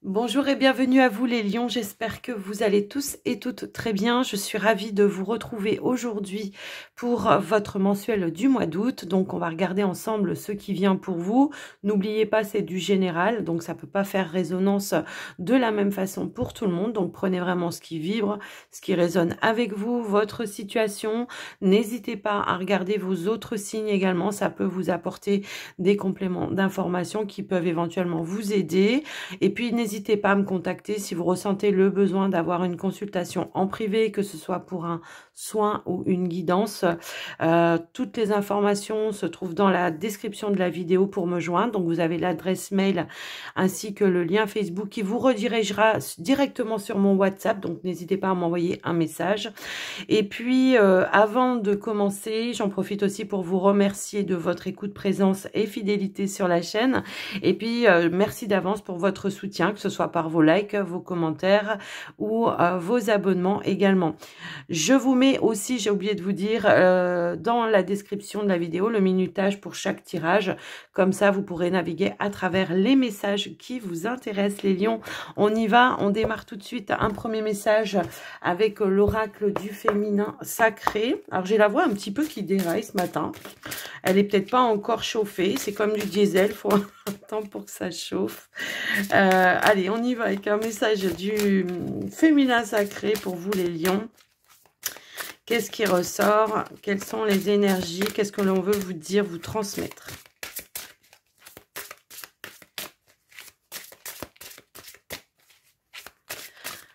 Bonjour et bienvenue à vous les lions, j'espère que vous allez tous et toutes très bien. Je suis ravie de vous retrouver aujourd'hui pour votre mensuel du mois d'août. Donc on va regarder ensemble ce qui vient pour vous. N'oubliez pas, c'est du général, donc ça ne peut pas faire résonance de la même façon pour tout le monde. Donc prenez vraiment ce qui vibre, ce qui résonne avec vous, votre situation. N'hésitez pas à regarder vos autres signes également, ça peut vous apporter des compléments d'informations qui peuvent éventuellement vous aider. Et puis n'hésitez pas à me contacter si vous ressentez le besoin d'avoir une consultation en privé, que ce soit pour un soin ou une guidance. Toutes les informations se trouvent dans la description de la vidéo pour me joindre. Donc vous avez l'adresse mail ainsi que le lien Facebook qui vous redirigera directement sur mon WhatsApp. Donc n'hésitez pas à m'envoyer un message. Et puis avant de commencer, j'en profite aussi pour vous remercier de votre écoute, présence et fidélité sur la chaîne. Et puis merci d'avance pour votre soutien, que ce soit par vos likes, vos commentaires ou vos abonnements également. Je vous mets aussi, j'ai oublié de vous dire, dans la description de la vidéo, le minutage pour chaque tirage. Comme ça, vous pourrez naviguer à travers les messages qui vous intéressent, les lions. On y va, on démarre tout de suite. Un premier message avec l'oracle du féminin sacré. Alors, j'ai la voix un petit peu qui déraille ce matin. Elle est peut-être pas encore chauffée. C'est comme du diesel, il faut un temps pour que ça chauffe. Allez, on y va avec un message du féminin sacré pour vous les lions. Qu'est-ce qui ressort? Quelles sont les énergies? Qu'est-ce que l'on veut vous dire, vous transmettre?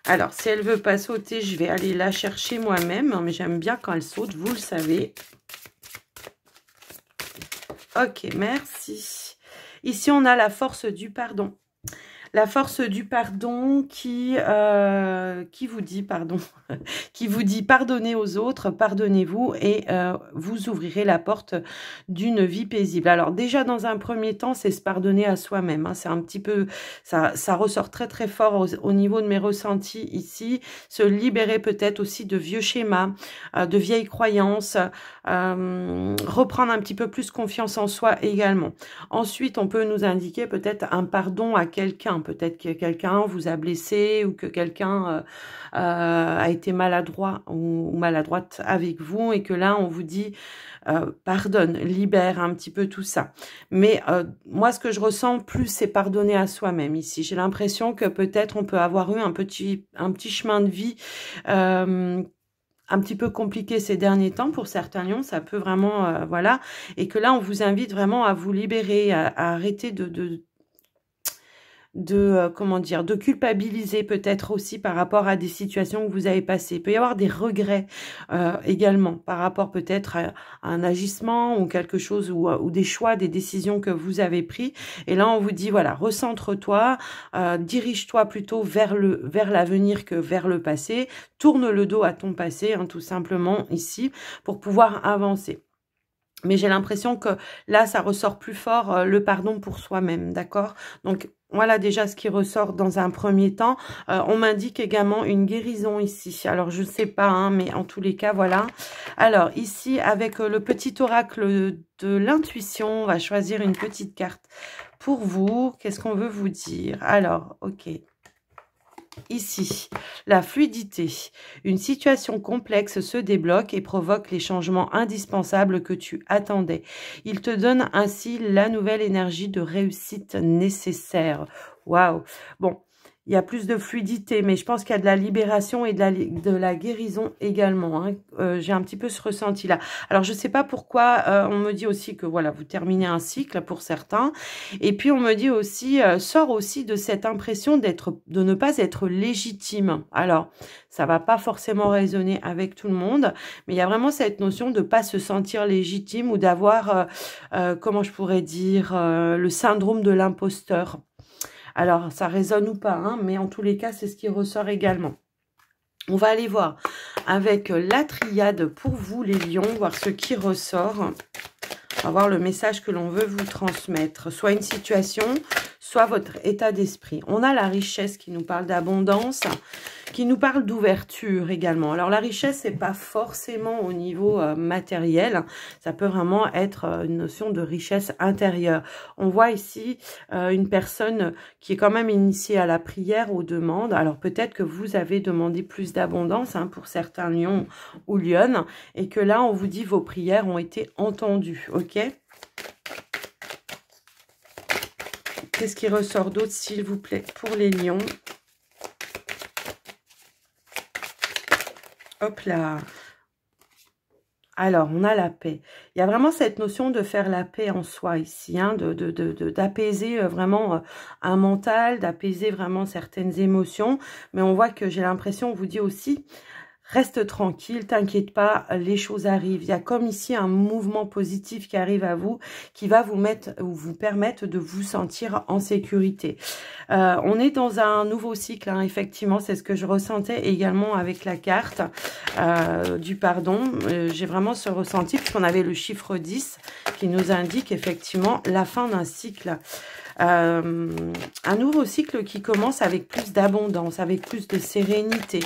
Alors, si elle veut pas sauter, je vais aller la chercher moi-même. Mais j'aime bien quand elle saute, vous le savez. Ok, merci. Ici, on a la force du pardon. La force du pardon qui vous dit, pardon, qui vous dit pardonnez aux autres, pardonnez-vous et vous ouvrirez la porte d'une vie paisible. Alors déjà, dans un premier temps, c'est se pardonner à soi-même. Hein. C'est un petit peu, ça ressort très très fort au niveau de mes ressentis ici. Se libérer peut-être aussi de vieux schémas, de vieilles croyances, reprendre un petit peu plus confiance en soi également. Ensuite, on peut nous indiquer peut-être un pardon à quelqu'un. Peut-être que quelqu'un vous a blessé ou que quelqu'un a été maladroit ou maladroite avec vous et que là, on vous dit pardonne, libère un petit peu tout ça. Mais moi, ce que je ressens plus, c'est pardonner à soi-même ici. J'ai l'impression que peut-être on peut avoir eu un petit chemin de vie un petit peu compliqué ces derniers temps pour certains lions, ça peut vraiment, voilà, et que là, on vous invite vraiment à vous libérer, à arrêter comment dire, de culpabiliser peut-être aussi par rapport à des situations que vous avez passées. Il peut y avoir des regrets également par rapport peut-être à un agissement ou quelque chose ou des choix, des décisions que vous avez pris. Et là, on vous dit, voilà, recentre-toi, dirige-toi plutôt vers l'avenir que vers le passé. Tourne le dos à ton passé, hein, tout simplement ici, pour pouvoir avancer. Mais j'ai l'impression que là, ça ressort plus fort le pardon pour soi-même, d'accord? Donc, voilà déjà ce qui ressort dans un premier temps. On m'indique également une guérison ici. Alors, je ne sais pas, hein, mais en tous les cas, voilà. Alors, ici, avec le petit oracle de l'intuition, on va choisir une petite carte pour vous. Qu'est-ce qu'on veut vous dire? Alors, ok. Ici, la fluidité. Une situation complexe se débloque et provoque les changements indispensables que tu attendais. Il te donne ainsi la nouvelle énergie de réussite nécessaire. Waouh! Bon, il y a plus de fluidité, mais je pense qu'il y a de la libération et de la guérison également. Hein. J'ai un petit peu ce ressenti-là. Alors, je ne sais pas pourquoi, on me dit aussi que voilà, vous terminez un cycle pour certains. Et puis, on me dit aussi, sort aussi de cette impression de ne pas être légitime. Alors, ça va pas forcément résonner avec tout le monde, mais il y a vraiment cette notion de ne pas se sentir légitime ou d'avoir, comment je pourrais dire, le syndrome de l'imposteur. Alors, ça résonne ou pas, hein, mais en tous les cas, c'est ce qui ressort également. On va aller voir avec la triade pour vous, les lions, voir ce qui ressort. On va voir le message que l'on veut vous transmettre. Soit une situation, soit votre état d'esprit. On a la richesse qui nous parle d'abondance, qui nous parle d'ouverture également. Alors la richesse, c'est pas forcément au niveau matériel, ça peut vraiment être une notion de richesse intérieure. On voit ici une personne qui est quand même initiée à la prière, aux demandes. Alors peut-être que vous avez demandé plus d'abondance hein, pour certains lions ou lionnes, et que là on vous dit vos prières ont été entendues, ok? Qu'est-ce qui ressort d'autre, s'il vous plaît, pour les lions? Hop là. Alors, on a la paix. Il y a vraiment cette notion de faire la paix en soi ici, hein, d'apaiser vraiment un mental, d'apaiser vraiment certaines émotions. Mais on voit que j'ai l'impression, on vous dit aussi... Reste tranquille, t'inquiète pas, les choses arrivent. Il y a comme ici un mouvement positif qui arrive à vous, qui va vous mettre ou vous permettre de vous sentir en sécurité. On est dans un nouveau cycle, hein, effectivement, c'est ce que je ressentais également avec la carte du pardon. J'ai vraiment ce ressenti, puisqu'on avait le chiffre 10 qui nous indique effectivement la fin d'un cycle. Un nouveau cycle qui commence avec plus d'abondance, avec plus de sérénité.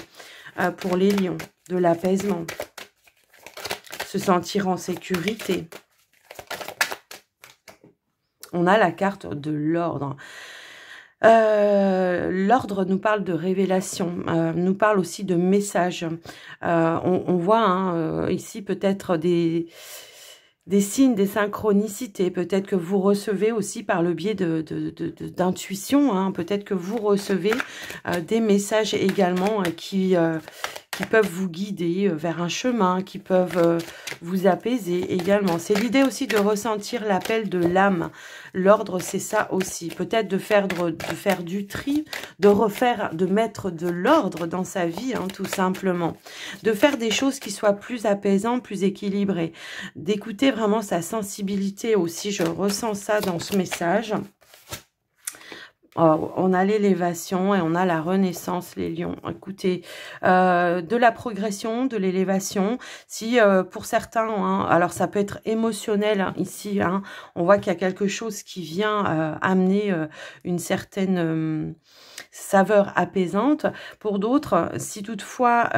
Pour les lions, de l'apaisement, se sentir en sécurité. On a la carte de l'ordre. L'ordre nous parle de révélation, nous parle aussi de messages. On voit hein, ici peut-être des signes, des synchronicités, peut-être que vous recevez aussi par le biais d'intuition, hein, peut-être que vous recevez des messages également qui peuvent vous guider vers un chemin, qui peuvent vous apaiser également. C'est l'idée aussi de ressentir l'appel de l'âme. L'ordre, c'est ça aussi. Peut-être de faire du tri, de mettre de l'ordre dans sa vie, hein, tout simplement. De faire des choses qui soient plus apaisantes, plus équilibrées. D'écouter vraiment sa sensibilité aussi. Je ressens ça dans ce message. Oh, on a l'élévation et on a la renaissance, les lions. Écoutez, de la progression, de l'élévation. Si pour certains, hein, alors ça peut être émotionnel hein, ici, hein, on voit qu'il y a quelque chose qui vient amener une certaine saveur apaisante. Pour d'autres, si toutefois...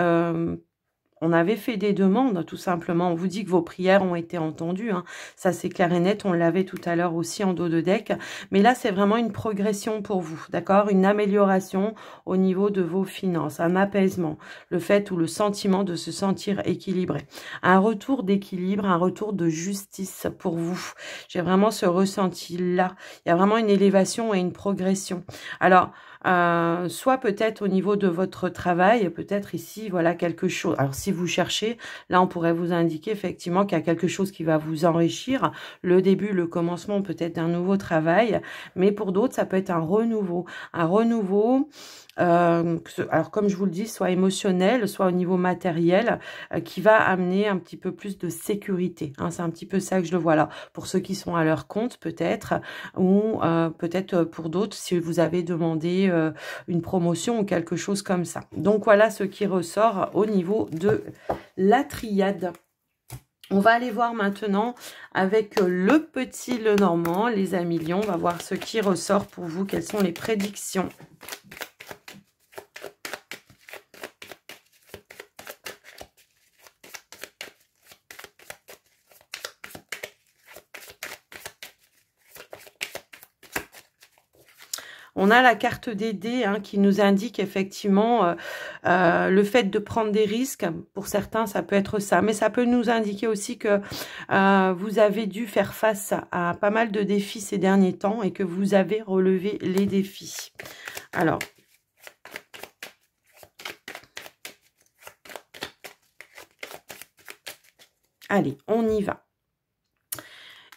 on avait fait des demandes, tout simplement. On vous dit que vos prières ont été entendues. Hein. Ça, c'est clair et net. On l'avait tout à l'heure aussi en dos de deck. Mais là, c'est vraiment une progression pour vous, d'accord? Une amélioration au niveau de vos finances, un apaisement. Le fait ou le sentiment de se sentir équilibré. Un retour d'équilibre, un retour de justice pour vous. J'ai vraiment ce ressenti-là. Il y a vraiment une élévation et une progression. Alors... soit peut-être au niveau de votre travail, peut-être ici, voilà quelque chose. Alors, si vous cherchez, là, on pourrait vous indiquer effectivement qu'il y a quelque chose qui va vous enrichir. Le début, le commencement peut-être d'un nouveau travail. Mais pour d'autres, ça peut être un renouveau. Un renouveau... alors comme je vous le dis, soit émotionnel, soit au niveau matériel, qui va amener un petit peu plus de sécurité. Hein, c'est un petit peu ça que je le vois là. Pour ceux qui sont à leur compte peut-être, ou peut-être pour d'autres, si vous avez demandé une promotion ou quelque chose comme ça. Donc voilà ce qui ressort au niveau de la triade. On va aller voir maintenant avec le petit Lenormand, les amis lions. On va voir ce qui ressort pour vous, quelles sont les prédictions. On a la carte des dés hein, qui nous indique effectivement le fait de prendre des risques. Pour certains, ça peut être ça. Mais ça peut nous indiquer aussi que vous avez dû faire face à pas mal de défis ces derniers temps et que vous avez relevé les défis. Alors, allez, on y va.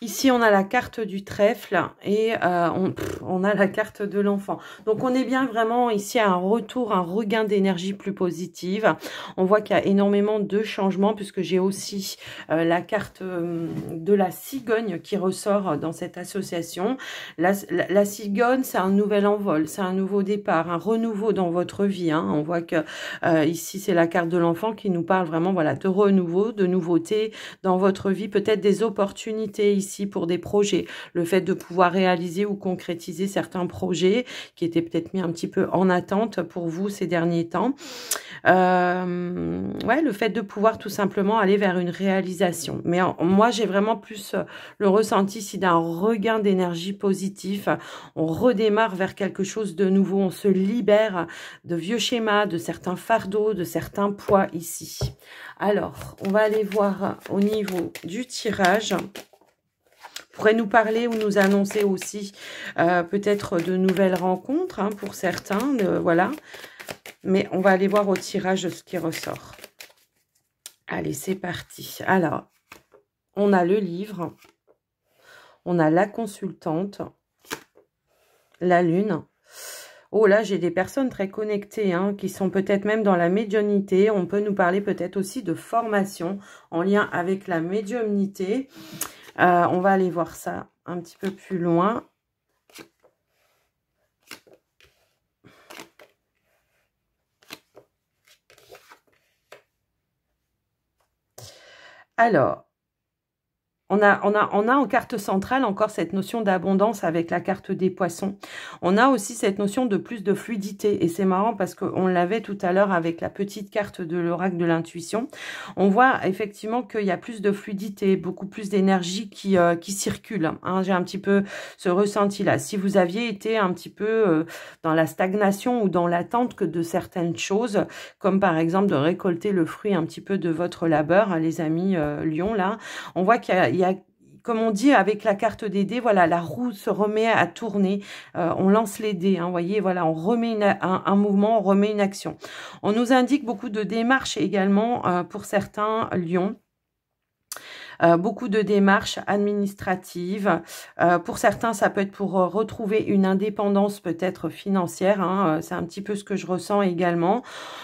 Ici, on a la carte du trèfle et on a la carte de l'enfant. Donc, on est bien vraiment ici à un retour, un regain d'énergie plus positive. On voit qu'il y a énormément de changements puisque j'ai aussi la carte de la cigogne qui ressort dans cette association. La cigogne, c'est un nouvel envol, c'est un nouveau départ, un renouveau dans votre vie. Hein. On voit que ici, c'est la carte de l'enfant qui nous parle vraiment voilà, de renouveau, de nouveauté dans votre vie, peut-être des opportunités ici ici pour des projets. Le fait de pouvoir réaliser ou concrétiser certains projets qui étaient peut-être mis un petit peu en attente pour vous ces derniers temps. Ouais, le fait de pouvoir tout simplement aller vers une réalisation. Mais moi, j'ai vraiment plus le ressenti ici d'un regain d'énergie positif. On redémarre vers quelque chose de nouveau. On se libère de vieux schémas, de certains fardeaux, de certains poids ici. Alors, on va aller voir au niveau du tirage. Pourrait nous parler ou nous annoncer aussi peut-être de nouvelles rencontres hein, pour certains. Voilà. Mais on va aller voir au tirage ce qui ressort. Allez, c'est parti. Alors, on a le livre. On a la consultante. La lune. Oh là, j'ai des personnes très connectées hein, qui sont peut-être même dans la médiumnité. On peut nous parler peut-être aussi de formation en lien avec la médiumnité. On va aller voir ça un petit peu plus loin. Alors, on a en carte centrale encore cette notion d'abondance avec la carte des poissons. On a aussi cette notion de plus de fluidité. Et c'est marrant parce qu'on l'avait tout à l'heure avec la petite carte de l'oracle de l'intuition. On voit effectivement qu'il y a plus de fluidité, beaucoup plus d'énergie qui circule. Hein. J'ai un petit peu ce ressenti-là. Si vous aviez été un petit peu dans la stagnation ou dans l'attente que de certaines choses, comme par exemple de récolter le fruit un petit peu de votre labeur, hein, les amis Lion, là, on voit qu'il y a comme on dit avec la carte des dés, voilà, la roue se remet à tourner, on lance les dés, hein, vous voyez, voilà, on remet un mouvement, on remet une action. On nous indique beaucoup de démarches également pour certains lions. Beaucoup de démarches administratives. Pour certains, ça peut être pour retrouver une indépendance peut-être financière. Hein, c'est un petit peu ce que je ressens également.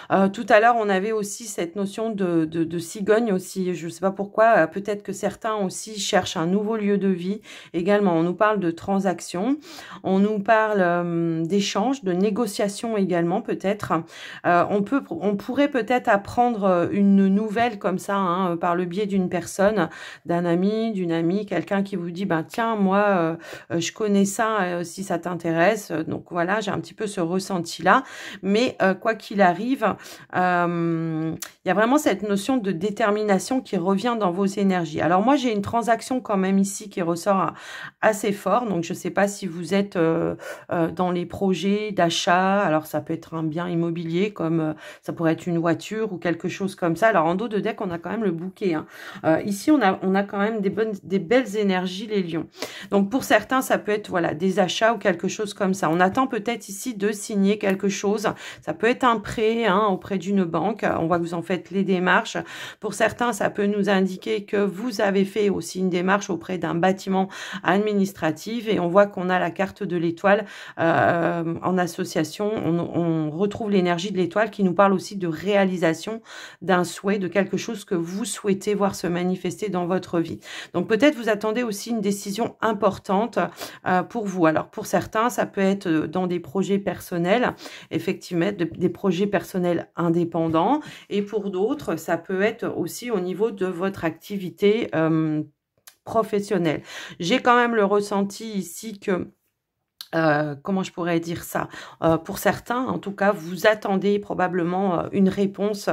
Tout à l'heure, on avait aussi cette notion de cigogne aussi. Je ne sais pas pourquoi. Peut-être que certains aussi cherchent un nouveau lieu de vie. Également, on nous parle de transactions. On nous parle d'échanges, de négociations également peut-être. On pourrait peut-être apprendre une nouvelle comme ça hein, par le biais d'une personne, d'un ami, d'une amie, quelqu'un qui vous dit, ben tiens, moi, je connais ça, si ça t'intéresse. Donc voilà, j'ai un petit peu ce ressenti-là. Mais quoi qu'il arrive, il y a vraiment cette notion de détermination qui revient dans vos énergies. Alors moi, j'ai une transaction quand même ici qui ressort assez fort. Donc je ne sais pas si vous êtes dans les projets d'achat. Alors ça peut être un bien immobilier, comme ça pourrait être une voiture ou quelque chose comme ça. Alors en dos de deck, on a quand même le bouquet. Hein. Ici, on a quand même des belles énergies, les lions. Donc, pour certains, ça peut être voilà des achats ou quelque chose comme ça. On attend peut-être ici de signer quelque chose. Ça peut être un prêt hein, auprès d'une banque. On voit que vous en faites les démarches. Pour certains, ça peut nous indiquer que vous avez fait aussi une démarche auprès d'un bâtiment administratif. Et on voit qu'on a la carte de l'étoile en association. On retrouve l'énergie de l'étoile qui nous parle aussi de réalisation d'un souhait, de quelque chose que vous souhaitez voir se manifester dans votre vie. Donc peut-être vous attendez aussi une décision importante pour vous. Alors pour certains, ça peut être dans des projets personnels, effectivement, des projets personnels indépendants. Et pour d'autres, ça peut être aussi au niveau de votre activité professionnelle. J'ai quand même le ressenti ici que comment je pourrais dire ça, pour certains, en tout cas, vous attendez probablement une réponse,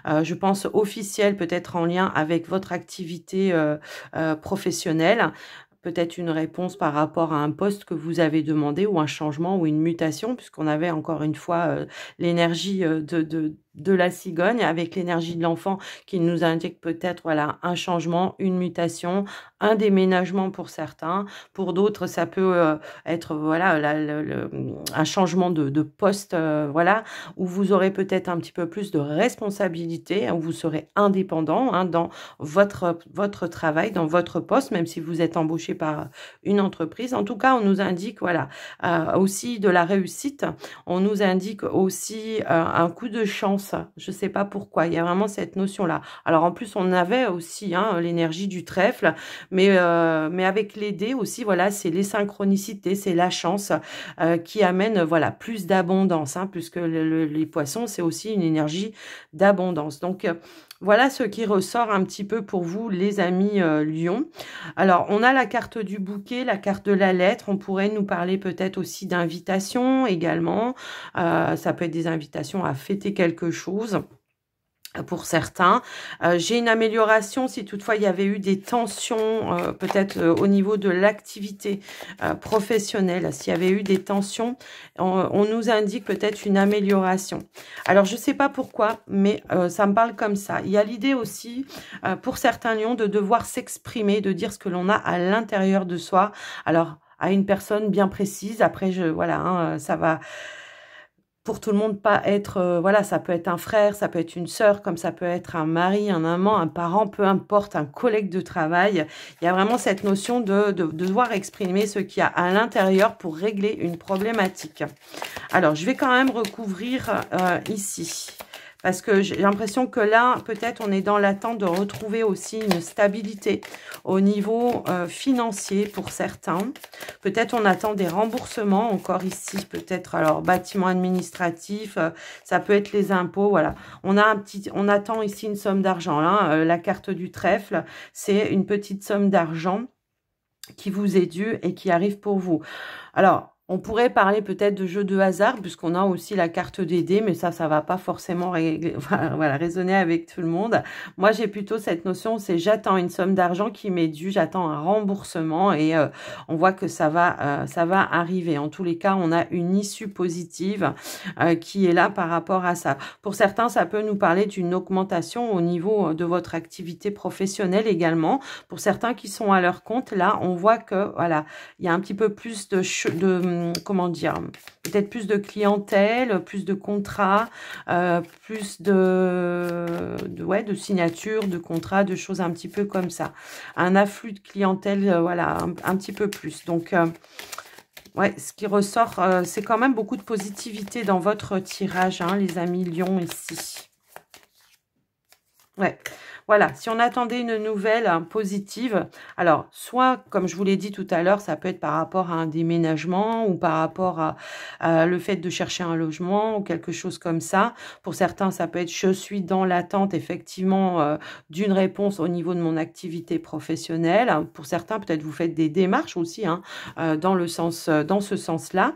je pense, officielle, peut-être en lien avec votre activité professionnelle. Peut-être une réponse par rapport à un poste que vous avez demandé ou un changement ou une mutation, puisqu'on avait encore une fois l'énergie de la cigogne avec l'énergie de l'enfant qui nous indique peut-être voilà un changement, une mutation, un déménagement pour certains. Pour d'autres, ça peut être voilà un changement de poste, voilà, où vous aurez peut-être un petit peu plus de responsabilité, où vous serez indépendant hein, dans votre travail, dans votre poste, même si vous êtes embauché par une entreprise. En tout cas, on nous indique voilà aussi de la réussite. On nous indique aussi un coup de chance. Je ne sais pas pourquoi. Il y a vraiment cette notion-là. Alors, en plus, on avait aussi hein, l'énergie du trèfle, mais avec les dés aussi, voilà, c'est les synchronicités, c'est la chance qui amène voilà plus d'abondance, hein, puisque les poissons, c'est aussi une énergie d'abondance. Donc, Voilà ce qui ressort un petit peu pour vous, les amis Lion. Alors, on a la carte du bouquet, la carte de la lettre. On pourrait nous parler peut-être aussi d'invitations également. Ça peut être des invitations à fêter quelque chose. Pour certains, j'ai une amélioration si toutefois il y avait eu des tensions, peut-être au niveau de l'activité professionnelle. S'il y avait eu des tensions, on nous indique peut-être une amélioration. Alors, je ne sais pas pourquoi, mais ça me parle comme ça. Il y a l'idée aussi, pour certains lions, de devoir s'exprimer, de dire ce que l'on a à l'intérieur de soi. Alors, à une personne bien précise. Après, voilà, hein, ça va... Pour tout le monde, pas être, voilà, ça peut être un frère, ça peut être une sœur, comme ça peut être un mari, un amant, un parent, peu importe, un collègue de travail. Il y a vraiment cette notion de devoir exprimer ce qu'il y a à l'intérieur pour régler une problématique. Alors, je vais quand même recouvrir ici. Parce que j'ai l'impression que là, peut-être, on est dans l'attente de retrouver aussi une stabilité au niveau financier pour certains. Peut-être on attend des remboursements encore ici, peut-être, alors, bâtiment administratif, ça peut être les impôts, voilà. On attend ici une somme d'argent, là, la carte du trèfle, c'est une petite somme d'argent qui vous est due et qui arrive pour vous. Alors, on pourrait parler peut-être de jeux de hasard, puisqu'on a aussi la carte des dés, mais ça va pas forcément voilà, résonner avec tout le monde. Moi, j'ai plutôt cette notion, c'est j'attends une somme d'argent qui m'est due, j'attends un remboursement et on voit que ça va arriver. En tous les cas, on a une issue positive qui est là par rapport à ça. Pour certains, ça peut nous parler d'une augmentation au niveau de votre activité professionnelle également. Pour certains qui sont à leur compte, là, on voit que voilà, il y a un petit peu plus comment dire, peut-être plus de clientèle, plus de contrats, plus de signatures, de contrats, de choses un petit peu comme ça. Un afflux de clientèle, voilà, un petit peu plus. Donc, ouais, ce qui ressort, c'est quand même beaucoup de positivité dans votre tirage, hein, les amis Lion, ici. Ouais. Voilà, si on attendait une nouvelle positive, alors soit, comme je vous l'ai dit tout à l'heure, ça peut être par rapport à un déménagement ou par rapport à le fait de chercher un logement ou quelque chose comme ça. Pour certains, ça peut être je suis dans l'attente effectivement d'une réponse au niveau de mon activité professionnelle. Pour certains, peut-être vous faites des démarches aussi hein, dans ce sens-là.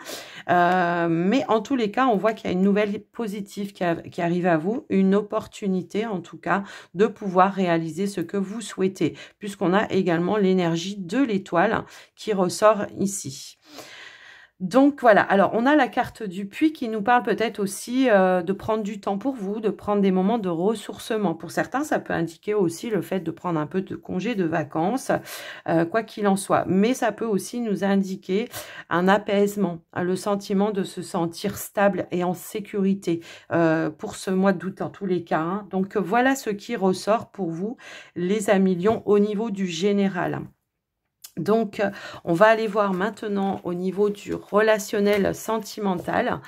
Mais en tous les cas, on voit qu'il y a une nouvelle positive qui arrive à vous, une opportunité en tout cas de pouvoir réaliser ce que vous souhaitez, puisqu'on a également l'énergie de l'étoile qui ressort ici. Donc voilà, alors on a la carte du puits qui nous parle peut-être aussi de prendre du temps pour vous, de prendre des moments de ressourcement. Pour certains, ça peut indiquer aussi le fait de prendre un peu de congé, de vacances, quoi qu'il en soit. Mais ça peut aussi nous indiquer un apaisement, le sentiment de se sentir stable et en sécurité pour ce mois d'août en tous les cas. Hein. Donc voilà ce qui ressort pour vous, les amis Lions, au niveau du général. Donc, on va aller voir maintenant au niveau du relationnel sentimental.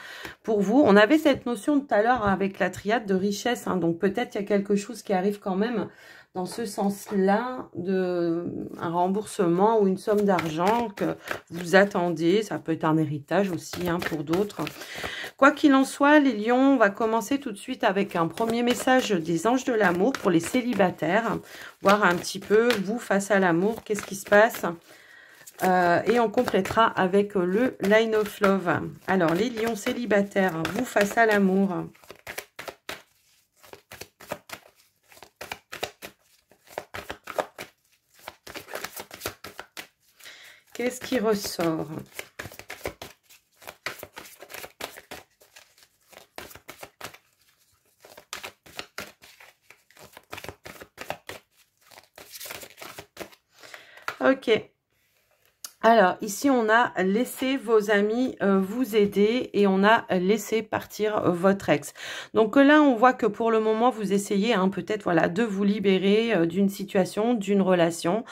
Pour vous, on avait cette notion tout à l'heure avec la triade de richesse. Hein, donc, peut-être il y a quelque chose qui arrive quand même dans ce sens-là, un remboursement ou une somme d'argent que vous attendez. Ça peut être un héritage aussi hein, pour d'autres. Quoi qu'il en soit, les lions, on va commencer tout de suite avec un premier message des anges de l'amour pour les célibataires. Voir un petit peu, vous, face à l'amour, qu'est-ce qui se passe et on complétera avec le Line of Love. Alors, les lions célibataires, vous, face à l'amour. Qu'est-ce qui ressort ? Ok. Alors, ici, on a laissé vos amis vous aider et on a laissé partir votre ex. Donc là, on voit que pour le moment, vous essayez hein, peut-être voilà, de vous libérer d'une situation, d'une relation.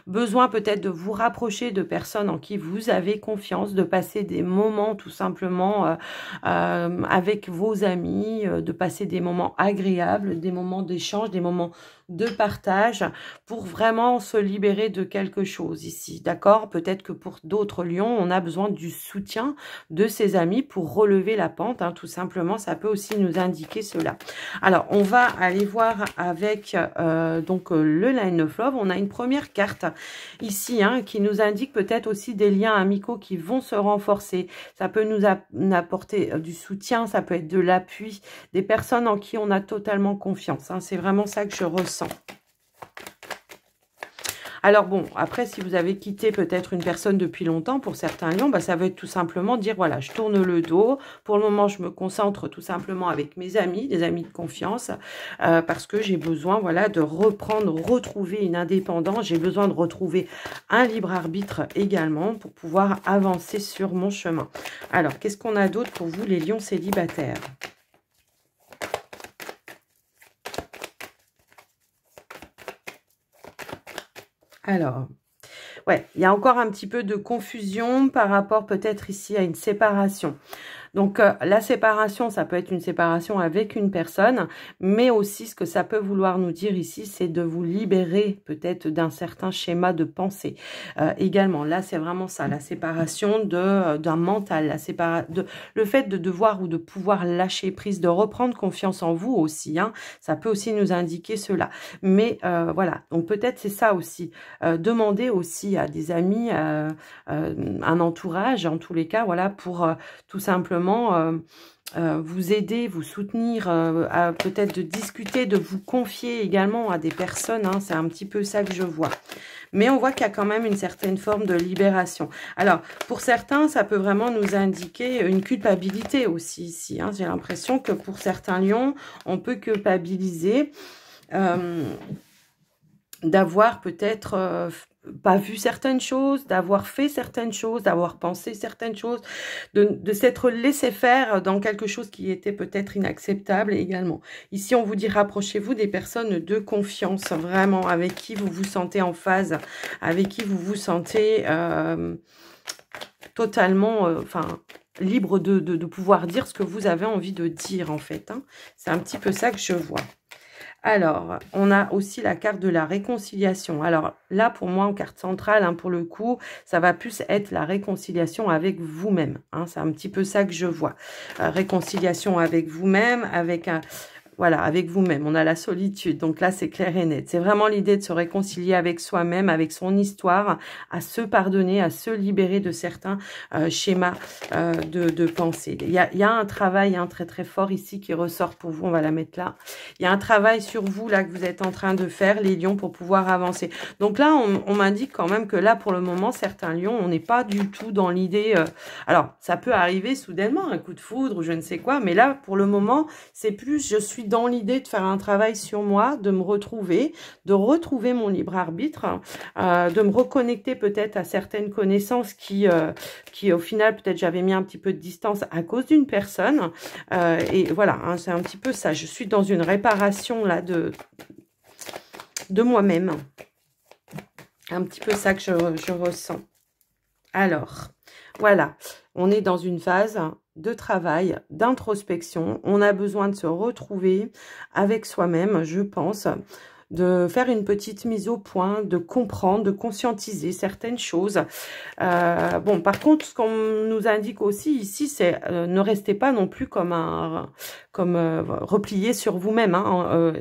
Besoin peut-être de vous rapprocher de personnes en qui vous avez confiance, de passer des moments tout simplement avec vos amis, de passer des moments agréables, des moments d'échange, des moments de partage pour vraiment se libérer de quelque chose ici, d'accord? Peut-être que pour d'autres lions, on a besoin du soutien de ses amis pour relever la pente, hein, tout simplement, ça peut aussi nous indiquer cela. Alors, on va aller voir avec le Nine of Love. On a une première carte ici hein, qui nous indique peut-être aussi des liens amicaux qui vont se renforcer. Ça peut nous apporter du soutien, ça peut être de l'appui, des personnes en qui on a totalement confiance. Hein. C'est vraiment ça que je ressens. Alors bon, après, si vous avez quitté peut-être une personne depuis longtemps, pour certains lions, bah, ça veut être tout simplement dire, voilà, je tourne le dos. Pour le moment, je me concentre tout simplement avec mes amis, des amis de confiance, parce que j'ai besoin, voilà, de reprendre, retrouver une indépendance. J'ai besoin de retrouver un libre arbitre également pour pouvoir avancer sur mon chemin. Alors, qu'est-ce qu'on a d'autre pour vous, les lions célibataires ? Alors, ouais, il y a encore un petit peu de confusion par rapport peut-être ici à une séparation. Donc, la séparation, ça peut être une séparation avec une personne, mais aussi ce que ça peut vouloir nous dire ici, c'est de vous libérer peut-être d'un certain schéma de pensée. Également, là, c'est vraiment ça, la séparation d'un mental, le fait de devoir ou de pouvoir lâcher prise, de reprendre confiance en vous aussi, hein, ça peut aussi nous indiquer cela. Mais voilà, donc peut-être c'est ça aussi. Demandez aussi à des amis, un entourage, en tous les cas, voilà, pour tout simplement vous aider, vous soutenir, peut-être de discuter, de vous confier également à des personnes. Hein, c'est un petit peu ça que je vois. Mais on voit qu'il y a quand même une certaine forme de libération. Alors, pour certains, ça peut vraiment nous indiquer une culpabilité aussi ici. Hein. J'ai l'impression que pour certains lions, on peut culpabiliser d'avoir peut-être pas vu certaines choses, d'avoir fait certaines choses, d'avoir pensé certaines choses, de s'être laissé faire dans quelque chose qui était peut-être inacceptable également. Ici, on vous dit rapprochez-vous des personnes de confiance, vraiment, avec qui vous vous sentez en phase, avec qui vous vous sentez totalement, libre de pouvoir dire ce que vous avez envie de dire, en fait. Hein. C'est un petit peu ça que je vois. Alors, on a aussi la carte de la réconciliation. Alors là, pour moi, en carte centrale, hein, pour le coup, ça va plus être la réconciliation avec vous-même. Hein, c'est un petit peu ça que je vois. Réconciliation avec vous-même, avec un... Voilà, avec vous-même, on a la solitude. Donc là, c'est clair et net. C'est vraiment l'idée de se réconcilier avec soi-même, avec son histoire, à se pardonner, à se libérer de certains schémas de pensée. Il y a un travail très très fort ici qui ressort pour vous. On va la mettre là. Il y a un travail sur vous là que vous êtes en train de faire, les lions, pour pouvoir avancer. Donc là, on m'indique quand même que là, pour le moment, certains lions, on n'est pas du tout dans l'idée... alors, ça peut arriver soudainement, un coup de foudre ou je ne sais quoi. Mais là, pour le moment, c'est plus... Je suis dans l'idée de faire un travail sur moi, de me retrouver, de retrouver mon libre arbitre, de me reconnecter peut-être à certaines connaissances qui au final, peut-être j'avais mis un petit peu de distance à cause d'une personne. Et voilà, hein, c'est un petit peu ça. Je suis dans une réparation là de moi-même. Un petit peu ça que je ressens. Alors, voilà, on est dans une phase de travail, d'introspection. On a besoin de se retrouver avec soi-même, je pense, de faire une petite mise au point, de comprendre, de conscientiser certaines choses. Bon, par contre, ce qu'on nous indique aussi ici, c'est ne restez pas non plus comme replié sur vous-même. Hein,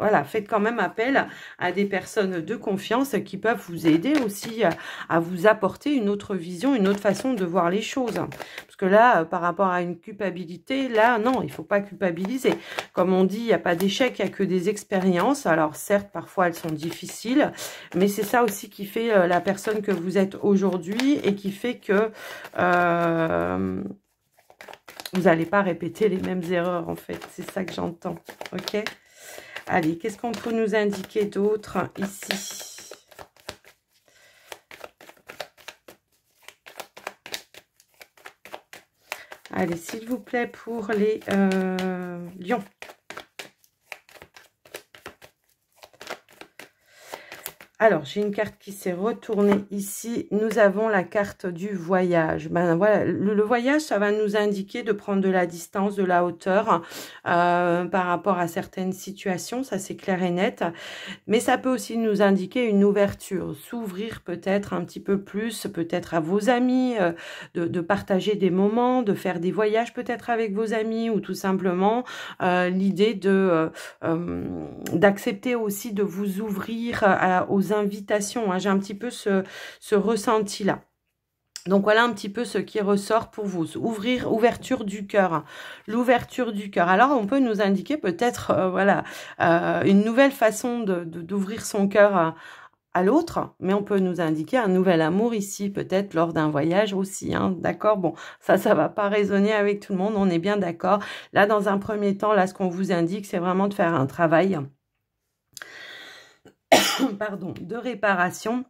voilà, faites quand même appel à des personnes de confiance qui peuvent vous aider aussi à vous apporter une autre vision, une autre façon de voir les choses. Parce que là, par rapport à une culpabilité, là, non, il ne faut pas culpabiliser. Comme on dit, il n'y a pas d'échec, il n'y a que des expériences. Alors certes, parfois elles sont difficiles, mais c'est ça aussi qui fait la personne que vous êtes aujourd'hui et qui fait que vous n'allez pas répéter les mêmes erreurs en fait. C'est ça que j'entends, ok ? Allez, qu'est-ce qu'on peut nous indiquer d'autre ici ? Allez, s'il vous plaît, pour les lions. Alors, j'ai une carte qui s'est retournée ici. Nous avons la carte du voyage. Ben voilà, le voyage, ça va nous indiquer de prendre de la distance, de la hauteur par rapport à certaines situations. Ça, c'est clair et net. Mais ça peut aussi nous indiquer une ouverture, s'ouvrir peut-être un petit peu plus, peut-être à vos amis, de partager des moments, de faire des voyages peut-être avec vos amis ou tout simplement l'idée d'accepter aussi de vous ouvrir aux invitations. Hein. J'ai un petit peu ce ressenti-là. Donc voilà un petit peu ce qui ressort pour vous. Ouverture du cœur. L'ouverture du cœur. Alors on peut nous indiquer peut-être voilà une nouvelle façon d'ouvrir son cœur à l'autre, mais on peut nous indiquer un nouvel amour ici, peut-être lors d'un voyage aussi, hein, d'accord? Bon, ça va pas résonner avec tout le monde, on est bien d'accord. Là, dans un premier temps, là, ce qu'on vous indique, c'est vraiment de faire un travail pardon, de réparation,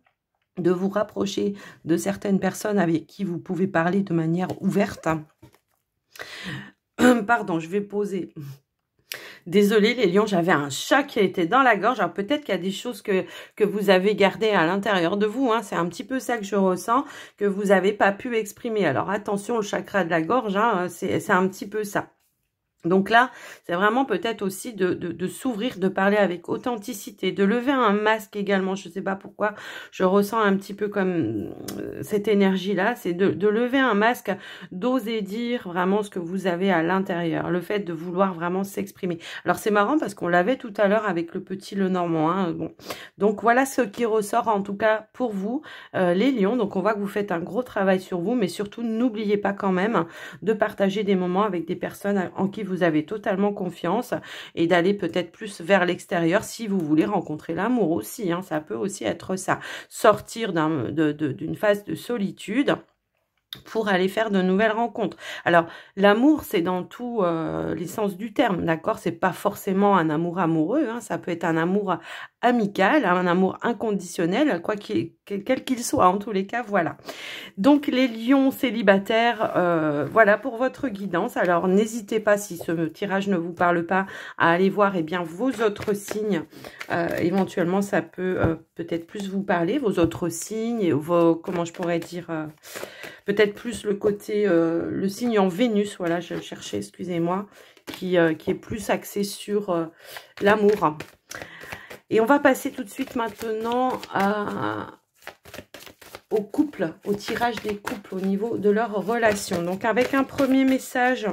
de vous rapprocher de certaines personnes avec qui vous pouvez parler de manière ouverte. Pardon, je vais poser... Désolée les lions, j'avais un chat qui était dans la gorge. Alors peut-être qu'il y a des choses que vous avez gardées à l'intérieur de vous. Hein. C'est un petit peu ça que je ressens, que vous n'avez pas pu exprimer. Alors attention au chakra de la gorge, hein, c'est un petit peu ça. Donc là, c'est vraiment peut-être aussi de s'ouvrir, de parler avec authenticité, de lever un masque également. Je ne sais pas pourquoi, je ressens un petit peu comme cette énergie-là. C'est de lever un masque, d'oser dire vraiment ce que vous avez à l'intérieur. Le fait de vouloir vraiment s'exprimer. Alors c'est marrant parce qu'on l'avait tout à l'heure avec le petit Lenormand. Hein, bon. Donc voilà ce qui ressort en tout cas pour vous, les lions. Donc on voit que vous faites un gros travail sur vous, mais surtout n'oubliez pas quand même de partager des moments avec des personnes en qui vous avez totalement confiance et d'aller peut-être plus vers l'extérieur si vous voulez rencontrer l'amour aussi. Hein, ça peut aussi être ça. Sortir d'une phase de solitude pour aller faire de nouvelles rencontres. Alors, l'amour, c'est dans tous les sens du terme, d'accord? C'est pas forcément un amour amoureux, hein, ça peut être un amour amical, un amour inconditionnel, quel qu'il soit, en tous les cas, voilà. Donc, les lions célibataires, voilà pour votre guidance. Alors, n'hésitez pas, si ce tirage ne vous parle pas, à aller voir eh bien, vos autres signes. Éventuellement, ça peut peut-être plus vous parler, vos autres signes, vos, comment je pourrais dire... peut-être plus le côté, le signe en Vénus, voilà, je cherchais, excusez-moi, qui est plus axé sur l'amour. Et on va passer tout de suite maintenant au couple, au tirage des couples au niveau de leur relation. Donc avec un premier message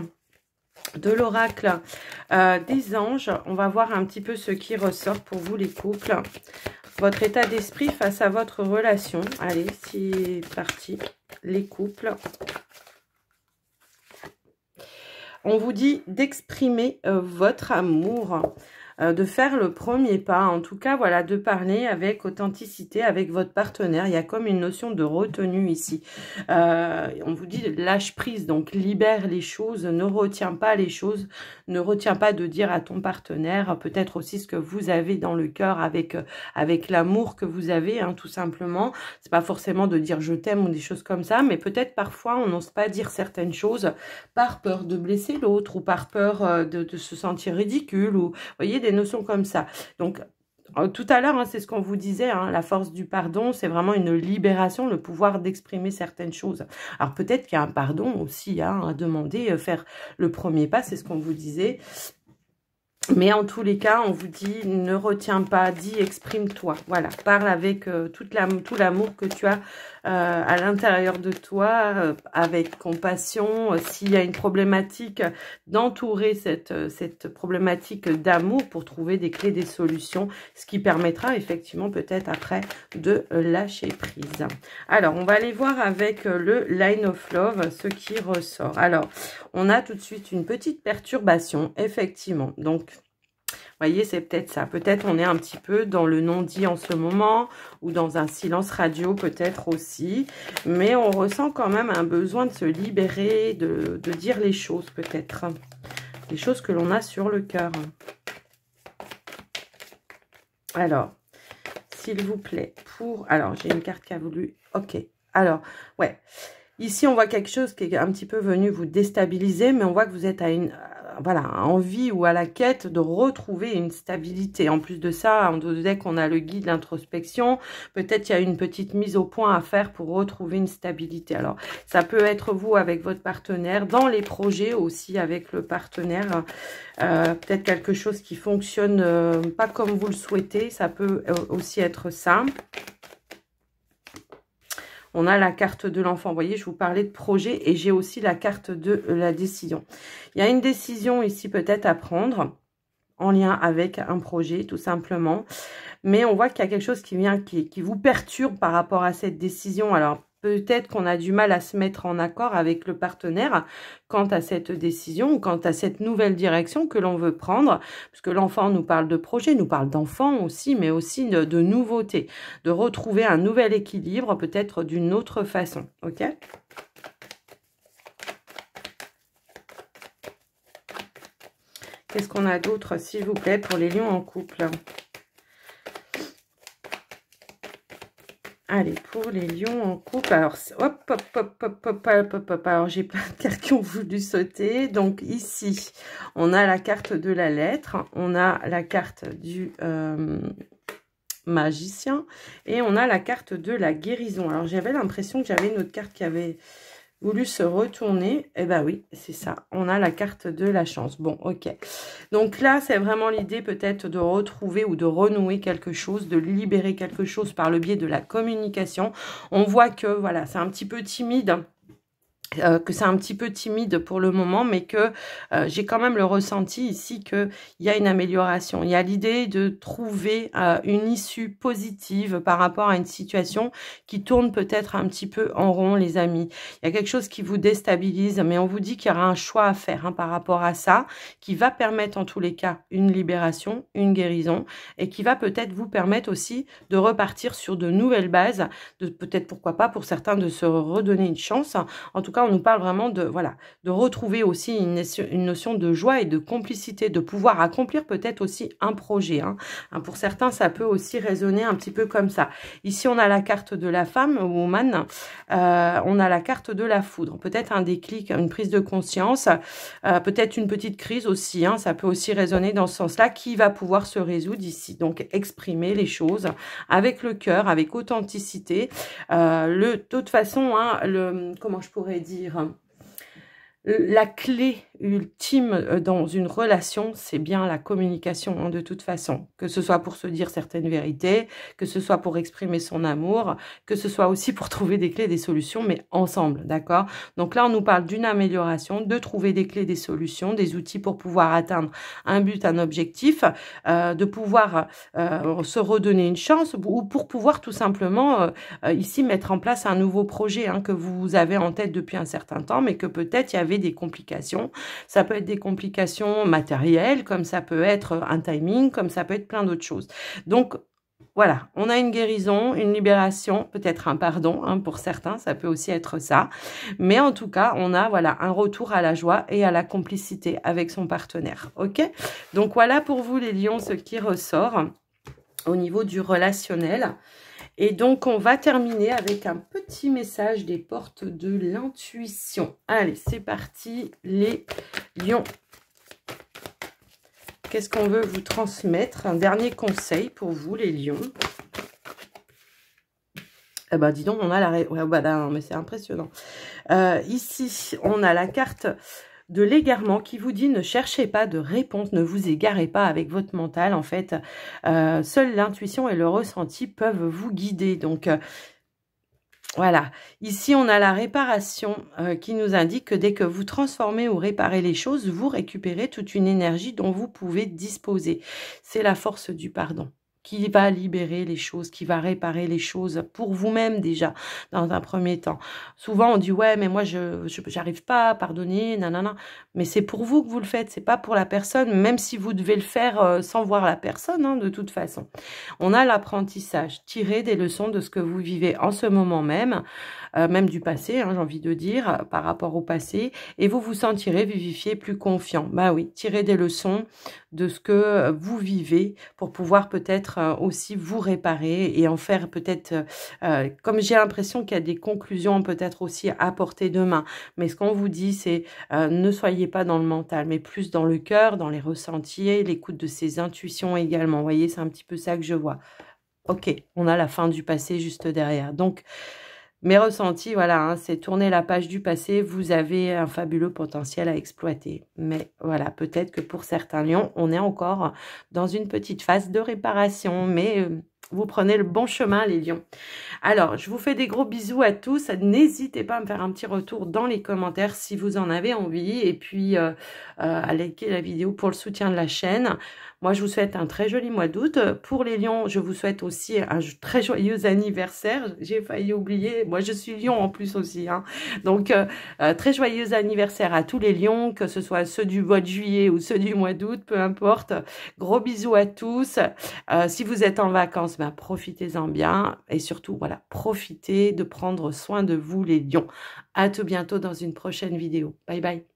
de l'oracle des anges, on va voir un petit peu ce qui ressort pour vous les couples. Votre état d'esprit face à votre relation. Allez, c'est parti. Les couples. On vous dit d'exprimer votre amour, de faire le premier pas. En tout cas, voilà, de parler avec authenticité avec votre partenaire. Il y a comme une notion de retenue ici. On vous dit lâche prise, donc libère les choses, ne retiens pas les choses, ne retiens pas de dire à ton partenaire peut-être aussi ce que vous avez dans le cœur avec l'amour que vous avez, hein, tout simplement. C'est pas forcément de dire je t'aime ou des choses comme ça, mais peut-être parfois on n'ose pas dire certaines choses par peur de blesser l'autre ou par peur de se sentir ridicule ou, vous voyez, des notions comme ça. Donc, tout à l'heure, hein, c'est ce qu'on vous disait, hein, la force du pardon, c'est vraiment une libération, le pouvoir d'exprimer certaines choses. Alors, peut-être qu'il y a un pardon aussi hein, à demander, faire le premier pas, c'est ce qu'on vous disait. Mais en tous les cas, on vous dit, ne retiens pas, dis, exprime-toi. Voilà, parle avec tout l'amour que tu as à l'intérieur de toi, avec compassion. S'il y a une problématique, d'entourer cette problématique d'amour pour trouver des clés, des solutions, ce qui permettra effectivement peut-être après de lâcher prise. Alors, on va aller voir avec le Line of Love ce qui ressort. Alors, on a tout de suite une petite perturbation, effectivement. Donc, vous voyez, c'est peut-être ça. Peut-être on est un petit peu dans le non-dit en ce moment ou dans un silence radio peut-être aussi. Mais on ressent quand même un besoin de se libérer, de dire les choses peut-être. Les choses que l'on a sur le cœur. Alors, s'il vous plaît, pour... Alors, j'ai une carte qui a voulu... Ok. Alors, ouais. Ici, on voit quelque chose qui est un petit peu venu vous déstabiliser, mais on voit que vous êtes voilà, envie ou à la quête de retrouver une stabilité. En plus de ça, on disait qu'on a le guide d'introspection. Peut-être il y a une petite mise au point à faire pour retrouver une stabilité. Alors, ça peut être vous avec votre partenaire, dans les projets aussi avec le partenaire. Peut-être quelque chose qui fonctionne pas comme vous le souhaitez. Ça peut aussi être simple. On a la carte de l'enfant. Vous voyez, je vous parlais de projet et j'ai aussi la carte de la décision. Il y a une décision ici peut-être à prendre en lien avec un projet, tout simplement. Mais on voit qu'il y a quelque chose qui vient, qui vous perturbe par rapport à cette décision. Alors, peut-être qu'on a du mal à se mettre en accord avec le partenaire quant à cette décision ou quant à cette nouvelle direction que l'on veut prendre. Parce que l'enfant nous parle de projet, nous parle d'enfant aussi, mais aussi de nouveautés. De retrouver un nouvel équilibre, peut-être d'une autre façon. Ok ? Qu'est-ce qu'on a d'autre, s'il vous plaît, pour les lions en couple ? Allez, pour les lions en couple, alors, hop, hop, hop, hop, hop, hop, hop, hop. Alors, j'ai plein de cartes qui ont voulu sauter. Donc, ici, on a la carte de la lettre, on a la carte du magicien et on a la carte de la guérison. Alors, j'avais l'impression que j'avais une autre carte qui avait voulu se retourner. Eh ben oui, c'est ça. On a la carte de la chance. Bon, ok. Donc là, c'est vraiment l'idée peut-être de retrouver ou de renouer quelque chose, de libérer quelque chose par le biais de la communication. On voit que, voilà, c'est un petit peu timide. Que c'est un petit peu timide pour le moment, mais que j'ai quand même le ressenti ici qu'il y a une amélioration. Il y a l'idée de trouver une issue positive par rapport à une situation qui tourne peut-être un petit peu en rond, les amis. Il y a quelque chose qui vous déstabilise, mais on vous dit qu'il y aura un choix à faire par rapport à ça, qui va permettre en tous les cas une libération, une guérison, et qui va peut-être vous permettre aussi de repartir sur de nouvelles bases, de peut-être pourquoi pas pour certains de se redonner une chance. En tout cas, on nous parle vraiment de, voilà, de retrouver aussi une notion de joie et de complicité, de pouvoir accomplir peut-être aussi un projet. Pour certains, ça peut aussi résonner un petit peu comme ça. Ici, on a la carte de la femme, woman. On a la carte de la foudre. Peut-être un déclic, une prise de conscience. Peut-être une petite crise aussi. Ça peut aussi résonner dans ce sens-là, qui va pouvoir se résoudre ici. Donc, exprimer les choses avec le cœur, avec authenticité. De toute façon, comment je pourrais dire, la clé ultime dans une relation, c'est bien la communication, de toute façon. Que ce soit pour se dire certaines vérités, que ce soit pour exprimer son amour, que ce soit aussi pour trouver des clés, des solutions, mais ensemble, d'accord? Donc là, on nous parle d'une amélioration, de trouver des clés, des solutions, des outils pour pouvoir atteindre un but, un objectif, de pouvoir se redonner une chance ou pour pouvoir tout simplement ici mettre en place un nouveau projet que vous avez en tête depuis un certain temps, mais que peut-être il y avait des complications. Ça peut être des complications matérielles, comme ça peut être un timing, comme ça peut être plein d'autres choses. Donc, voilà, on a une guérison, une libération, peut-être un pardon pour certains, ça peut aussi être ça. Mais en tout cas, on a voilà un retour à la joie et à la complicité avec son partenaire. Ok? Donc voilà pour vous les lions, ce qui ressort au niveau du relationnel. Et donc, on va terminer avec un petit message des portes de l'intuition. Allez, c'est parti, les lions. Qu'est-ce qu'on veut vous transmettre? Un dernier conseil pour vous, les lions. Eh ben, dis donc, on a la... Ouais, bah, non, mais c'est impressionnant. Ici, on a la carte de l'égarement qui vous dit ne cherchez pas de réponse, ne vous égarez pas avec votre mental. En fait, seule l'intuition et le ressenti peuvent vous guider. Donc, voilà. Ici, on a la réparation qui nous indique que dès que vous transformez ou réparez les choses, vous récupérez toute une énergie dont vous pouvez disposer. C'est la force du pardon qui va libérer les choses, qui va réparer les choses pour vous-même déjà, dans un premier temps. Souvent, on dit, ouais, mais moi, je j'arrive pas à pardonner, nanana. Mais c'est pour vous que vous le faites, c'est pas pour la personne, même si vous devez le faire sans voir la personne, de toute façon. On a l'apprentissage, tirer des leçons de ce que vous vivez en ce moment même du passé, j'ai envie de dire, par rapport au passé, et vous vous sentirez vivifié, plus confiant. Bah oui, tirer des leçons de ce que vous vivez pour pouvoir peut-être aussi vous réparer et en faire peut-être, comme j'ai l'impression qu'il y a des conclusions peut-être aussi à porter demain. Mais ce qu'on vous dit, c'est ne soyez pas dans le mental, mais plus dans le cœur, dans les ressentis, l'écoute de ses intuitions également. Vous voyez, c'est un petit peu ça que je vois. Ok, on a la fin du passé juste derrière. Donc, mes ressentis, voilà, hein, c'est tourner la page du passé. Vous avez un fabuleux potentiel à exploiter. Mais voilà, peut-être que pour certains lions, on est encore dans une petite phase de réparation. Mais vous prenez le bon chemin, les lions. Alors, je vous fais des gros bisous à tous. N'hésitez pas à me faire un petit retour dans les commentaires si vous en avez envie. Et puis, à liker la vidéo pour le soutien de la chaîne. Moi, je vous souhaite un très joli mois d'août. Pour les lions, je vous souhaite aussi un très joyeux anniversaire. J'ai failli oublier. Moi, je suis lion en plus aussi. Hein. Donc, très joyeux anniversaire à tous les lions, que ce soit ceux du mois de juillet ou ceux du mois d'août, peu importe. Gros bisous à tous. Si vous êtes en vacances, ben, profitez-en bien. Et surtout, voilà, profitez de prendre soin de vous, les lions. À tout bientôt dans une prochaine vidéo. Bye bye.